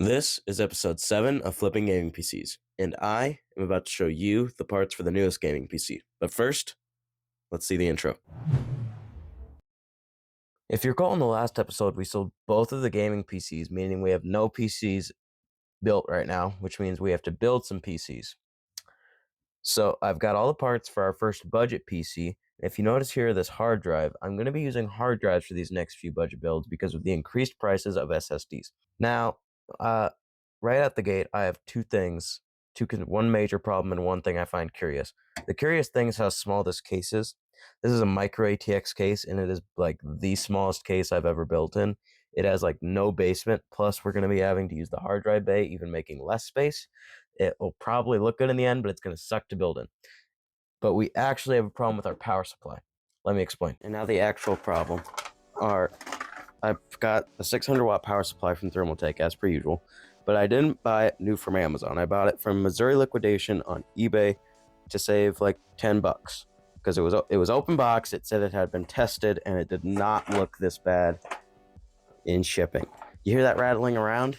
This is episode 7 of Flipping Gaming PCs, and I am about to show you the parts for the newest gaming PC. But first, let's see the intro. If you recall in the last episode, we sold both of the gaming PCs, meaning we have no PCs built right now, which means we have to build some PCs. So I've got all the parts for our first budget PC. If you notice here, this hard drive, I'm going to be using hard drives for these next few budget builds because of the increased prices of SSDs. Now, right out the gate, I have one major problem and one thing I find curious. The curious thing is how small this case is. This is a micro ATX case, and it is like the smallest case I've ever built in. It has like no basement, plus we're going to be having to use the hard drive bay, even making less space. It will probably look good in the end, but it's going to suck to build in. But we actually have a problem with our power supply. Let me explain. And now the actual problem are I've got a 600 watt power supply from Thermaltake as per usual, but I didn't buy it new from Amazon. I bought it from Missouri Liquidation on eBay to save like $10 because it was open box. It said it had been tested and it did not look this bad in shipping. You hear that rattling around?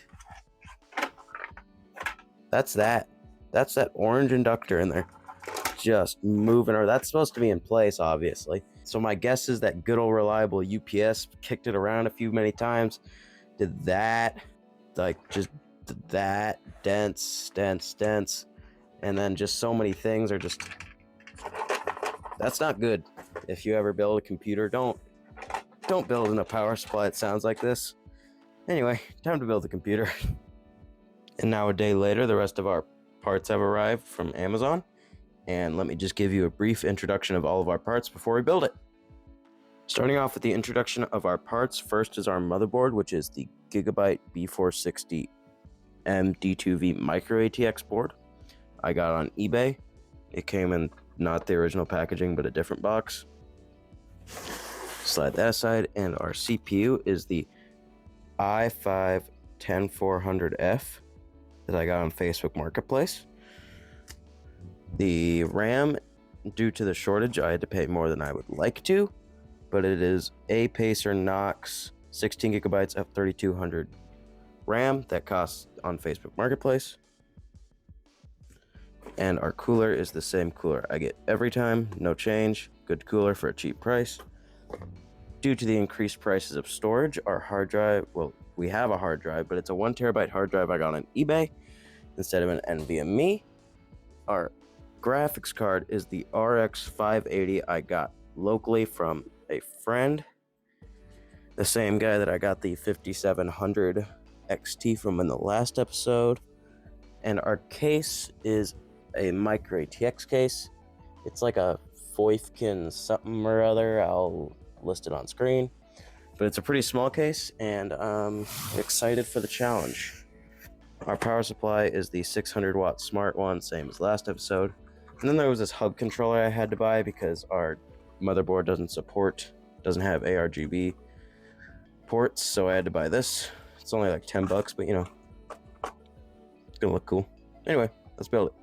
That's that orange inductor in there just moving, or that's supposed to be in place, obviously. So my guess is that good old reliable UPS kicked it around many times, did that, like just that dense, and then just so many things are just, that's not good. If you ever build a computer, don't build in a power supply that sounds like this. Anyway, time to build the computer. And now a day later, the rest of our parts have arrived from Amazon. And let me just give you a brief introduction of all of our parts before we build it. Starting off with the introduction of our parts, first is our motherboard, which is the Gigabyte B460 MD2V Micro ATX board. I got on eBay. It came in not the original packaging, but a different box. Slide that aside, and our CPU is the i5-10400F that I got on Facebook Marketplace. The RAM, due to the shortage, I had to pay more than I would like to, but it is a Pacer Knox 16 gigabytes of 3200 RAM that costs on Facebook Marketplace. And our cooler is the same cooler I get every time, no change, good cooler for a cheap price. Due to the increased prices of storage, our hard drive, well, we have a hard drive, but it's a 1 terabyte hard drive I got on eBay instead of an NVMe. Our graphics card is the RX 580 I got locally from a friend, the same guy that I got the 5700 XT from in the last episode. And our case is a micro ATX case. It's like a Foyfkin something or other. I'll list it on screen, but it's a pretty small case, and I'm excited for the challenge. Our power supply is the 600 watt smart one, same as last episode. And then there was this hub controller I had to buy because our motherboard doesn't have ARGB ports, so I had to buy this. It's only like $10, but you know, it's gonna look cool. Anyway, let's build it.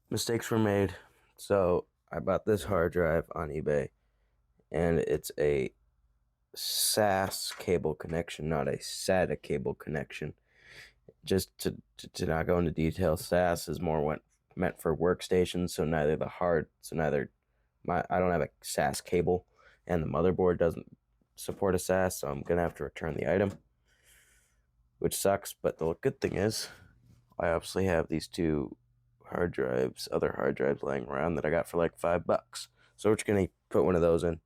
Mistakes were made, so I bought this hard drive on eBay, and it's a SAS cable connection, not a SATA cable connection. Just to not go into detail, SAS is more meant for workstations, so I don't have a SAS cable, and the motherboard doesn't support a SAS, so I'm gonna have to return the item, which sucks. But the good thing is, I obviously have these two other hard drives laying around that I got for like $5. So we're just gonna put one of those in.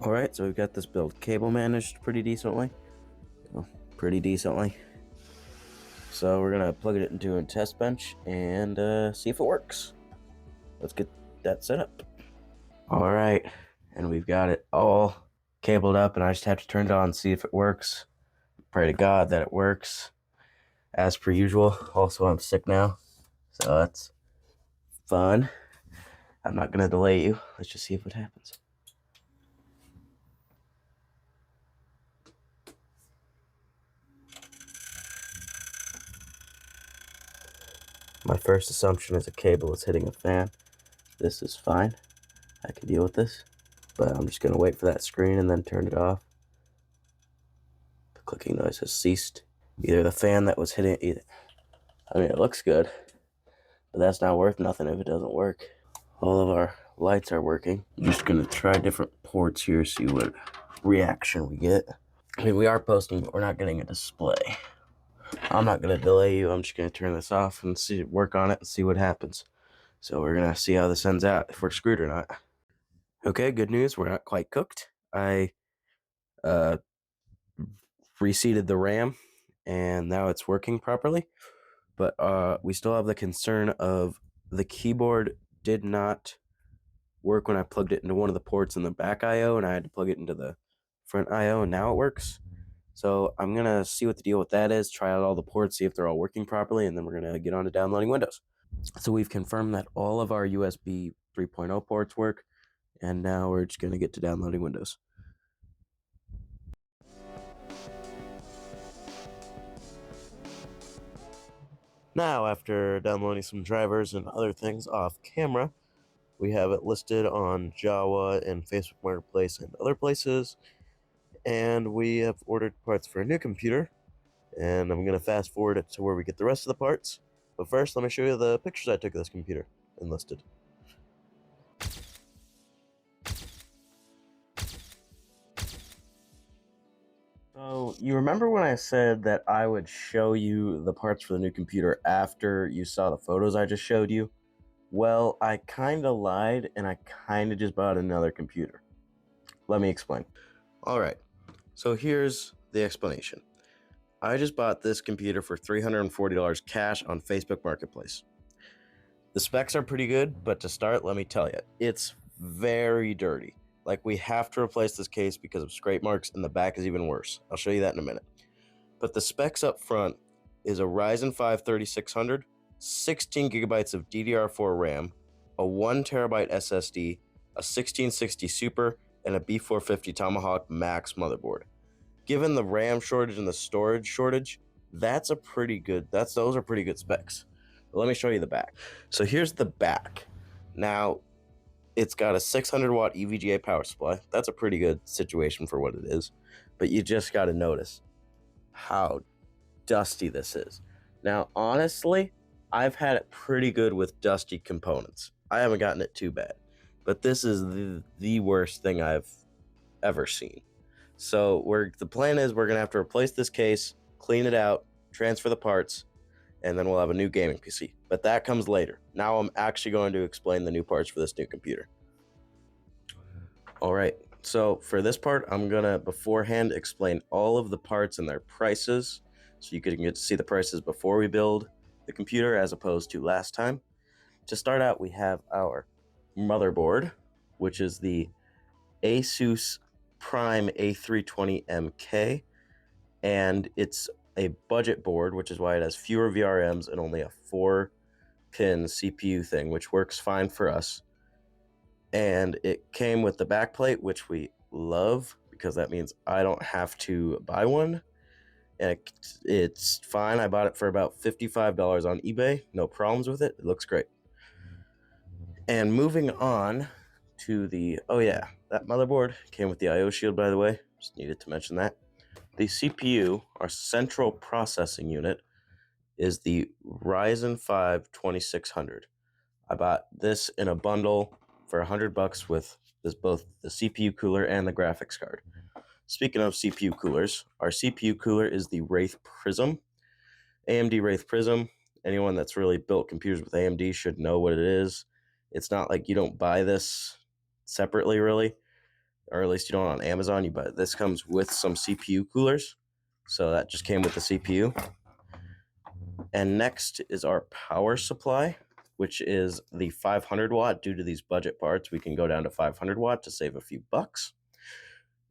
All right, so we've got this build. Cable managed pretty decently. Well, pretty decently. So we're gonna plug it into a test bench and see if it works. Let's get that set up. All right, and we've got it all cabled up, and I just have to turn it on and see if it works. Pray to God that it works, as per usual. Also, I'm sick now, so that's fun. I'm not gonna delay you. Let's just see if it happens. My first assumption is a cable is hitting a fan. This is fine. I can deal with this. But I'm just going to wait for that screen and then turn it off. The clicking noise has ceased. Either the fan that was hitting it, I mean, it looks good, but that's not worth nothing if it doesn't work. All of our lights are working. I'm just going to try different ports here, see what reaction we get. I mean, we are posting, but we're not getting a display. I'm not going to delay you. I'm just going to turn this off and work on it and see what happens. So we're going to see how this ends out, if we're screwed or not. Okay, good news. We're not quite cooked. I reseated the RAM, and now it's working properly. But we still have the concern of the keyboard did not work when I plugged it into one of the ports in the back I/O, and I had to plug it into the front I/O, and now it works. So I'm going to see what the deal with that is, try out all the ports, see if they're all working properly, and then we're going to get on to downloading Windows. So we've confirmed that all of our USB 3.0 ports work, and now we're just going to get to downloading Windows. Now, after downloading some drivers and other things off camera, we have it listed on Jawa and Facebook Marketplace and other places, and we have ordered parts for a new computer, and I'm going to fast forward it to where we get the rest of the parts. But first, let me show you the pictures I took of this computer enlisted. So, you remember when I said that I would show you the parts for the new computer after you saw the photos I just showed you? Well, I kind of lied, and I kind of just bought another computer. Let me explain. All right, so here's the explanation. I just bought this computer for $340 cash on Facebook Marketplace. The specs are pretty good, but to start, let me tell you, it's very dirty. Like, we have to replace this case because of scrape marks, and the back is even worse. I'll show you that in a minute. But the specs up front is a Ryzen 5 3600, 16 gigabytes of DDR4 RAM, a 1 terabyte SSD, a 1660 Super, and a B450 Tomahawk Max motherboard. Given the RAM shortage and the storage shortage, those are pretty good specs. But let me show you the back. So here's the back. Now, it's got a 600 watt EVGA power supply. That's a pretty good situation for what it is. But you just got to notice how dusty this is. Now, honestly, I've had it pretty good with dusty components. I haven't gotten it too bad. But this is the worst thing I've ever seen. So the plan is we're going to have to replace this case, clean it out, transfer the parts, and then we'll have a new gaming PC. But that comes later. Now I'm actually going to explain the new parts for this new computer. All right, so for this part, I'm going to beforehand explain all of the parts and their prices, so you can get to see the prices before we build the computer as opposed to last time. To start out, we have our motherboard, which is the Asus Prime A320MK, and it's a budget board, which is why it has fewer VRMs and only a 4-pin CPU thing, which works fine for us. And it came with the backplate, which we love because that means I don't have to buy one. And it's fine. I bought it for about $55 on eBay. No problems with it. It looks great. And moving on to that motherboard came with the I/O shield, by the way. Just needed to mention that. The CPU, our central processing unit, is the Ryzen 5 2600. I bought this in a bundle for $100 with both the CPU cooler and the graphics card. Speaking of CPU coolers, our CPU cooler is the Wraith Prism, AMD Wraith Prism. Anyone that's really built computers with AMD should know what it is. It's not like you don't buy this separately, really. or at least you don't on Amazon. But this comes with some CPU coolers, so that just came with the CPU. And next is our power supply, which is the 500 watt. Due to these budget parts, we can go down to 500 watt to save a few bucks.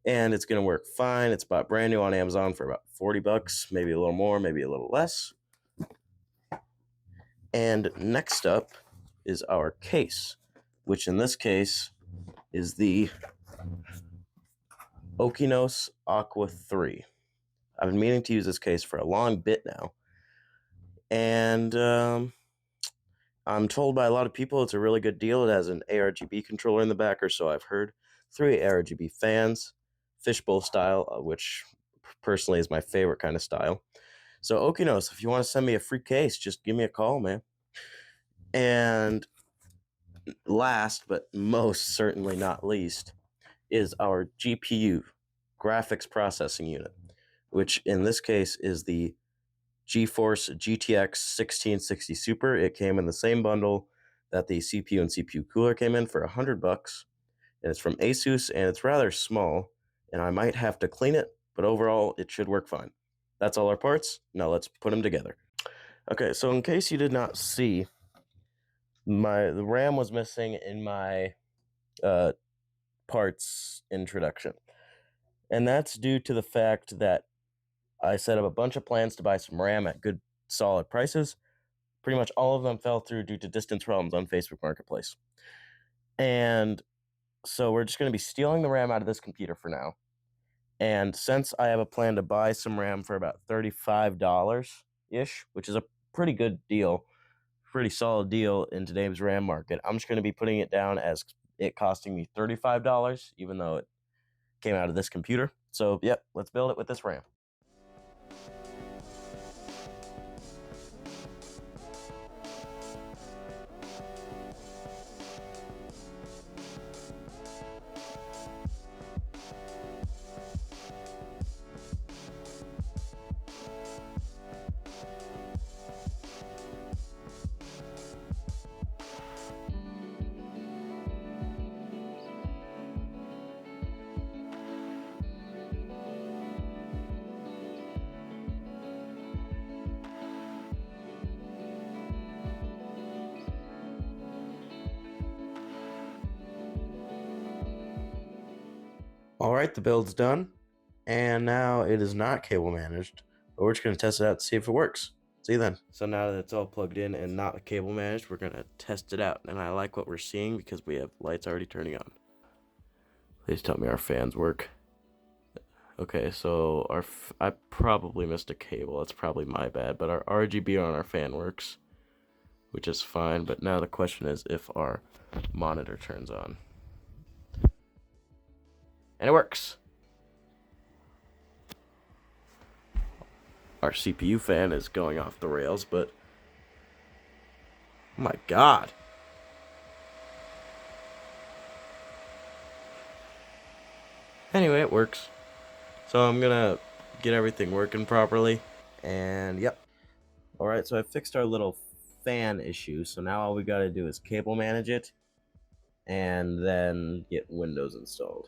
And it's going to work fine. It's bought brand new on Amazon for about 40 bucks, maybe a little more, maybe a little less. And next up is our case, which in this case is the Okinos Aqua 3. I've been meaning to use this case for a long bit now. And I'm told by a lot of people it's a really good deal. It has an ARGB controller in the back, or so I've heard. 3 ARGB fans, fishbowl style, which personally is my favorite kind of style. So Okinos, if you want to send me a free case, just give me a call, man. And last, but most certainly not least, is our GPU, graphics processing unit, which in this case is the GeForce GTX 1660 Super. It came in the same bundle that the CPU and CPU cooler came in for $100, and it's from Asus, and it's rather small, and I might have to clean it, but overall it should work fine. That's all our parts. Now let's put them together. Okay, so in case you did not see, the RAM was missing in my parts introduction, and that's due to the fact that I set up a bunch of plans to buy some RAM at good solid prices. Pretty much all of them fell through due to distance problems on Facebook Marketplace. And so we're just going to be stealing the RAM out of this computer for now. And since I have a plan to buy some RAM for about $35-ish, which is a pretty good deal, pretty solid deal in today's RAM market, I'm just going to be putting it down as it costing me $35, even though it came out of this computer. So, yep, let's build it with this RAM. All right, the build's done, and now it is not cable managed, but we're just going to test it out to see if it works. See you then. So now that it's all plugged in and not cable managed, we're going to test it out, and I like what we're seeing because we have lights already turning on. Please tell me our fans work. Okay, so I probably missed a cable. That's probably my bad, but our RGB on our fan works, which is fine. But now the question is if our monitor turns on. And it works. Our CPU fan is going off the rails, but oh my god. Anyway, it works. So I'm gonna get everything working properly, and yep. Alright, so I fixed our little fan issue, so now all we gotta do is cable manage it, and then get Windows installed.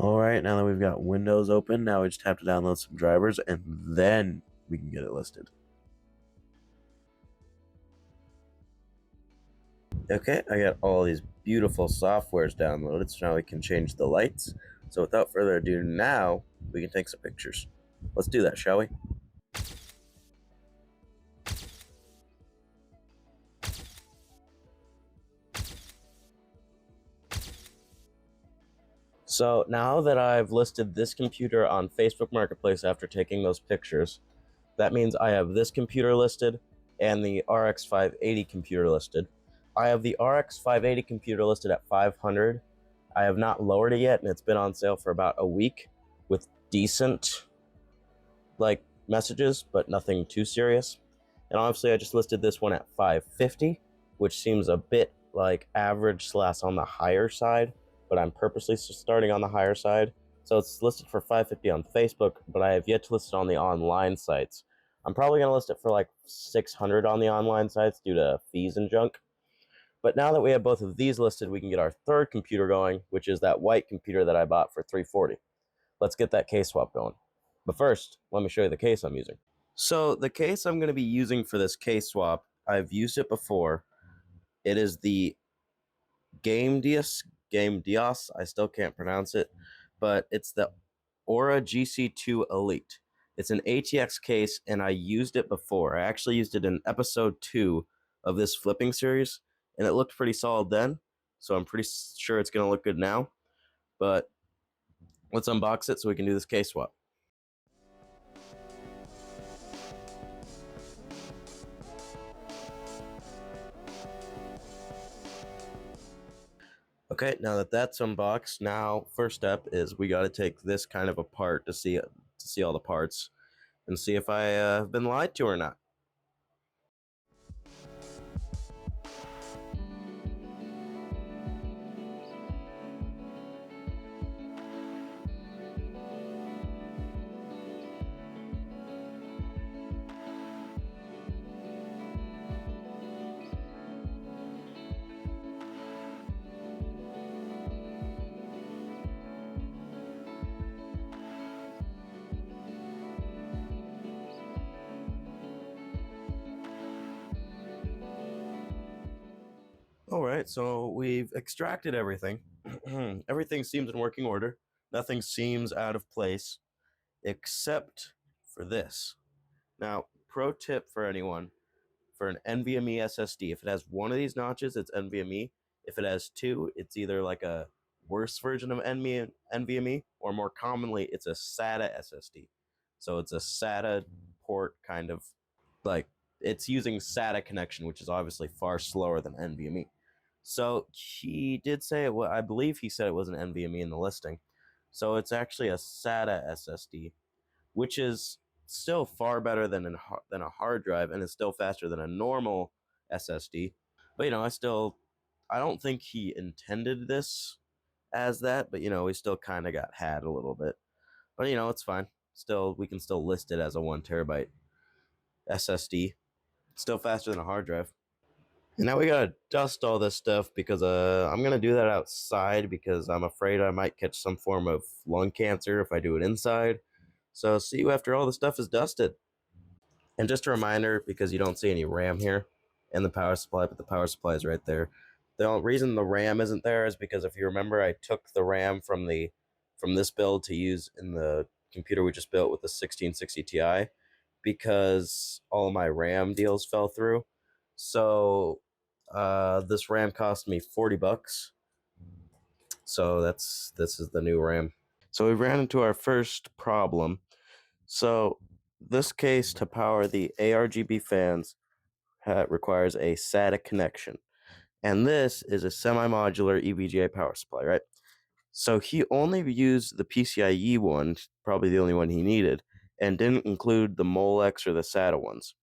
Alright, now that we've got Windows open, now we just have to download some drivers, and then we can get it listed. Okay, I got all these beautiful softwares downloaded, so now we can change the lights. So without further ado, now we can take some pictures. Let's do that, shall we? So now that I've listed this computer on Facebook Marketplace after taking those pictures, that means I have this computer listed and the RX 580 computer listed. I have the RX 580 computer listed at $500. I have not lowered it yet, and it's been on sale for about a week with decent messages, but nothing too serious. And obviously I just listed this one at $550, which seems a bit like average / on the higher side, but I'm purposely starting on the higher side. So it's listed for $550 on Facebook, but I have yet to list it on the online sites. I'm probably going to list it for like $600 on the online sites due to fees and junk. But now that we have both of these listed, we can get our third computer going, which is that white computer that I bought for $340. Let's get that case swap going. But first, let me show you the case I'm using. So the case I'm going to be using for this case swap, I've used it before. It is the Game Dios. I still can't pronounce it, but it's the Aura GC2 Elite. It's an ATX case, and I used it before. I actually used it in episode 2 of this flipping series, and it looked pretty solid then, so I'm pretty sure it's going to look good now. But let's unbox it so we can do this case swap. Okay, now that that's unboxed, now first step is we got to take this kind of apart to see all the parts and see if I have been lied to or not. All right, so we've extracted everything. Everything seems in working order. Nothing seems out of place except for this. Now, pro tip for anyone, for an NVMe SSD, if it has one of these notches, it's NVMe. If it has two, it's either like a worse version of NVMe, or more commonly, it's a SATA SSD. So it's a SATA port kind of, like, it's using SATA connection, which is obviously far slower than NVMe. So he did say I believe he said it was an NVMe in the listing. So it's actually a SATA SSD, which is still far better than a hard drive, and is still faster than a normal SSD. But I don't think he intended this as that. But we still kind of got had a little bit. But it's fine. Still, we can still list it as a 1 terabyte SSD. Still faster than a hard drive. And now we gotta dust all this stuff because I'm gonna do that outside because I'm afraid I might catch some form of lung cancer if I do it inside. So see you after all the stuff is dusted. And just a reminder, because you don't see any RAM here in the power supply, but the power supply is right there. The only reason the RAM isn't there is because if you remember, I took the RAM from this build to use in the computer we just built with the 1660 Ti because all of my RAM deals fell through. So this RAM cost me $40. So this is the new RAM. So we ran into our first problem. So this case, to power the ARGB fans, requires a SATA connection. And this is a semi-modular EVGA power supply, right? So he only used the PCIe one, probably the only one he needed, and didn't include the Molex or the SATA ones.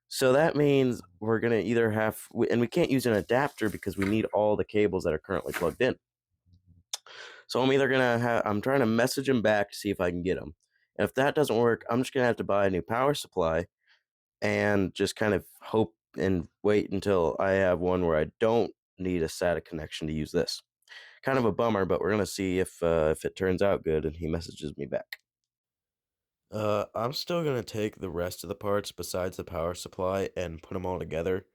So that means we're going to either and we can't use an adapter because we need all the cables that are currently plugged in. So I'm trying to message him back to see if I can get him. And if that doesn't work, I'm just going to have to buy a new power supply and just kind of hope and wait until I have one where I don't need a SATA connection to use this. Kind of a bummer, but we're going to see if it turns out good and he messages me back. I'm still going to take the rest of the parts besides the power supply and put them all together.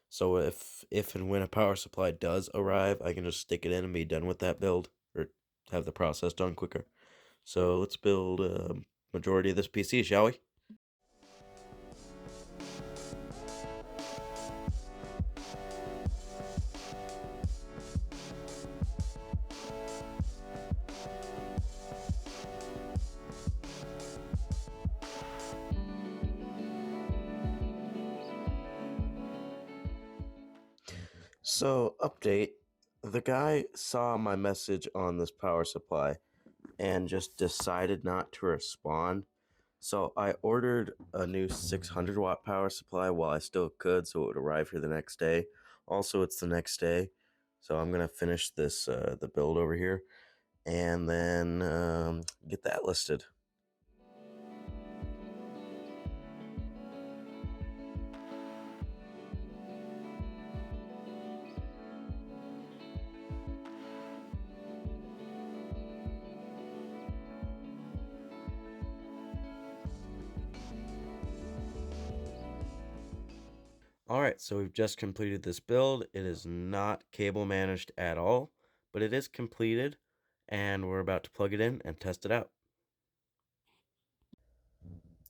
So if and when a power supply does arrive, I can just stick it in and be done with that build, or have the process done quicker. So let's build a majority of this PC, shall we? So, update. The guy saw my message on this power supply and just decided not to respond. So, I ordered a new 600 watt power supply while I still could, so it would arrive here the next day. Also, it's the next day, so I'm going to finish the build over here and then get that listed. All right, so we've just completed this build. It is not cable managed at all, but it is completed, and we're about to plug it in and test it out.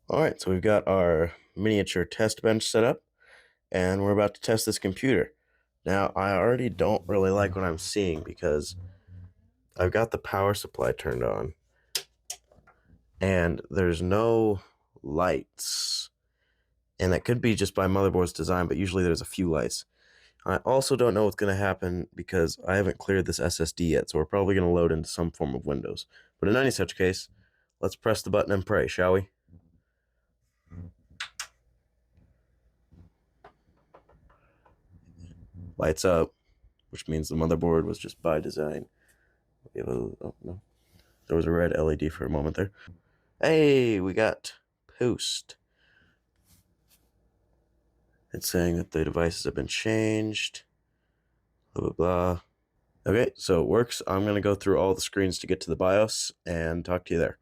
All right, so we've got our miniature test bench set up, and we're about to test this computer. Now, I already don't really like what I'm seeing because I've got the power supply turned on, and there's no lights. And that could be just by motherboard's design, but usually there's a few lights. I also don't know what's going to happen because I haven't cleared this SSD yet, so we're probably going to load into some form of Windows. But in any such case, let's press the button and pray, shall we? Lights up, which means the motherboard was just by design. Oh, no. There was a red LED for a moment there. Hey, we got post. It's saying that the devices have been changed. Blah, blah, blah. Okay, so it works. I'm going to go through all the screens to get to the BIOS and talk to you there.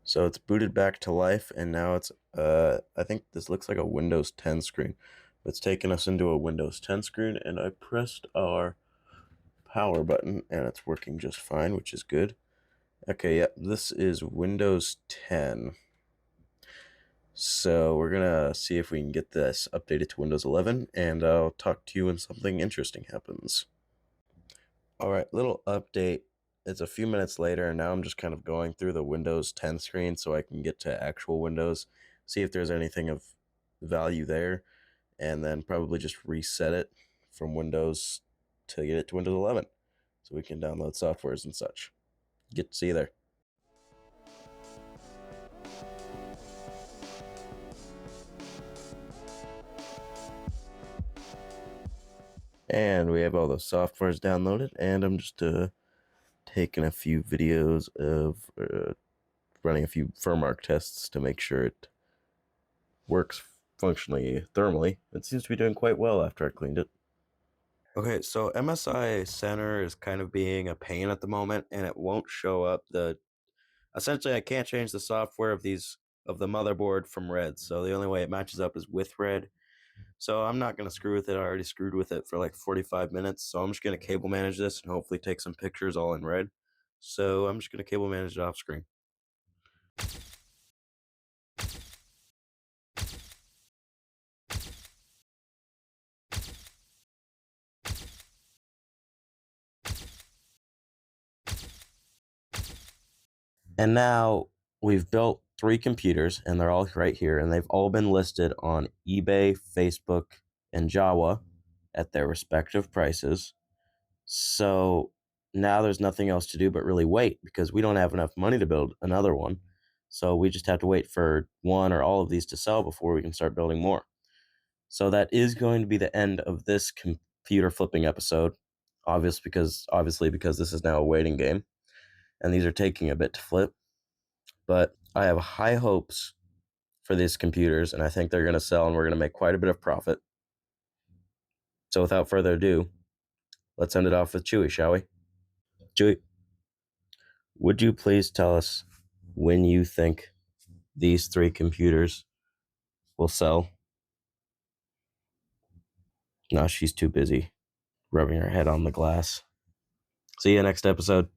So it's booted back to life, and now it's, I think this looks like a Windows 10 screen. It's taken us into a Windows 10 screen, and I pressed our power button, and it's working just fine, which is good. Okay, yeah, this is Windows 10. So we're gonna see if we can get this updated to Windows 11, and I'll talk to you when something interesting happens. All right, little update. It's a few minutes later, and now I'm just kind of going through the Windows 10 screen so I can get to actual Windows, see if there's anything of value there, and then probably just reset it from Windows to get it to Windows 11 so we can download softwares and such. Get to see you there. And we have all the softwares downloaded, and I'm just taking a few videos of running a few firmware tests to make sure it works functionally thermally. It seems to be doing quite well after I cleaned it. Okay, so MSI Center is kind of being a pain at the moment, and it won't show up. Essentially I can't change the software of the motherboard from red, so the only way it matches up is with red. So I'm not gonna screw with it. I already screwed with it for like 45 minutes, so I'm just gonna cable manage this and hopefully take some pictures all in red. So I'm just gonna cable manage it off screen. And now we've built 3 computers, and they're all right here, and they've all been listed on eBay, Facebook, and Jawa at their respective prices. So now there's nothing else to do but really wait because we don't have enough money to build another one. So we just have to wait for one or all of these to sell before we can start building more. So that is going to be the end of this computer flipping episode. Obviously because this is now a waiting game and these are taking a bit to flip. But I have high hopes for these computers, and I think they're going to sell, and we're going to make quite a bit of profit. So without further ado, let's end it off with Chewy, shall we? Chewy, would you please tell us when you think these 3 computers will sell? No, she's too busy rubbing her head on the glass. See you next episode.